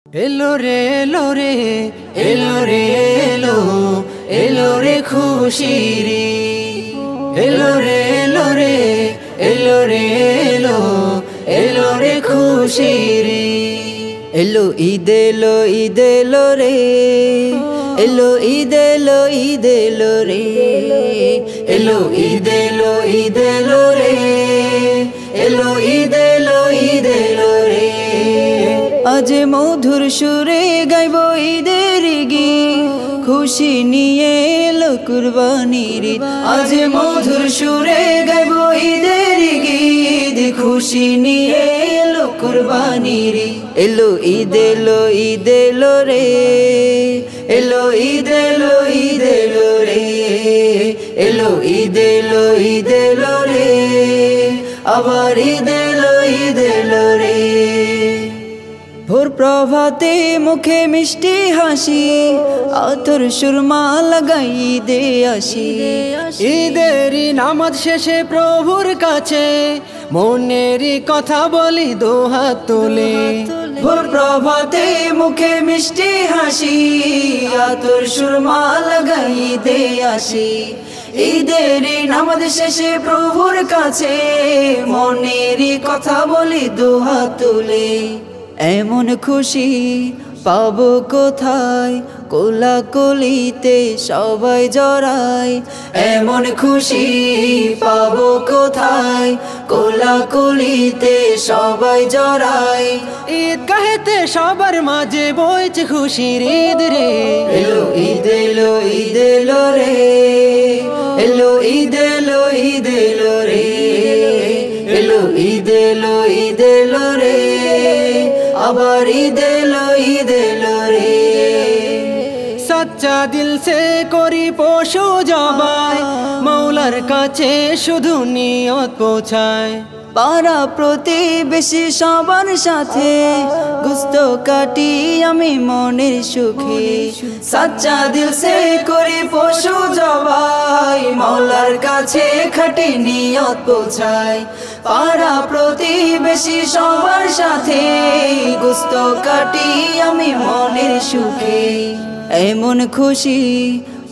এলো রে এলো রে এলো রে এলো এলো রে খুশির এলো রে এলো রে এলো রে এলো এলো রে খুশির এলো ঈদ এলো রে এলো ঈদ এলো রে এলো ঈদ এলো রে এলো ঈদ এলো রে আজ মধুর সুরে গাইব ঈদের গীত খুশি নিয়ে এলো কুরবানির ঈদ আজ মধুর সুরে গাইব ঈদের গীত খুশি নিয়ে এলো কুরবানির ঈদ এলো ঈদ এলো রে এলো ঈদ এলো রে এলো ঈদ এলো রে আবার ঈদ এলো রে ভোর প্রভাতে মুখে মিষ্টি হাসি আতর সুরমা লাগাই দে আসি ঈদেরই নামাজ শেষে প্রভুর কাছে মনেরই কথা বলি দোহাত তুলে ভোর প্রভাতে মুখে মিষ্টি হাসি আতর সুরমা লাগাই দে আসি ঈদেরই নামাজ শেষে প্রভুর কাছে মনেরই কথা বলি দোহাত তুলে এমন খুশি পাবো কোথায় কোলাকুলিতে সবাই জড়ায় এমন খুশি পাবো কোথায় কোলাকুলিতে সবাই জড়ায় ঈদ গাহেতে সবার মাঝে বইছে খুশির ঈদ রে এলো ঈদ এলো রে এলো ঈদ এলো রে এলো ঈদ এলো রে আবার ঈদ এলো রে সচ্চা দিল সে করি পশু জবাই মৌলার কাছে শুধু নিয়ত পৌঁছায় পাড়া প্রতিবেশী সবার সাথে গুস্ত কাটি আমি মনের সুখে সচ্চা দিল সে করি পশু জবাই মৌলার কাছে খাটি নিয়ত পৌঁছায় পাড়া প্রতিবেশী সবার সাথে গুস্ত কাটি আমি মনের সুখে এমন খুশি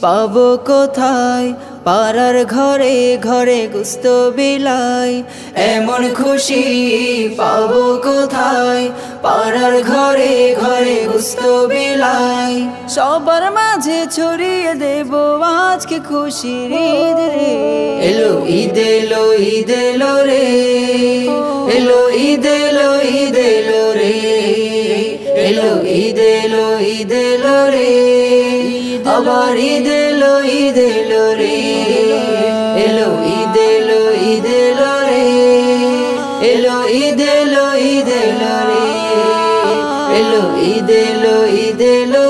পাবো কোথায় পাড়ার ঘরে ঘরে গুস্ত বিলাই এমন খুশি পাবো কোথায় পাড়ার ঘরে ঘরে গুস্ত বিলাই সবার মাঝে ছড়িয়ে দেব আজকে খুশির ঈদ রে এলো ঈদ এলো রে এলো ঈদ এলো রে এলো ঈদ এলো রে আবার ঈদ এলো রে এলো ঈদ এলো রে এলো ঈদ এলো রে এলো ঈদ এলো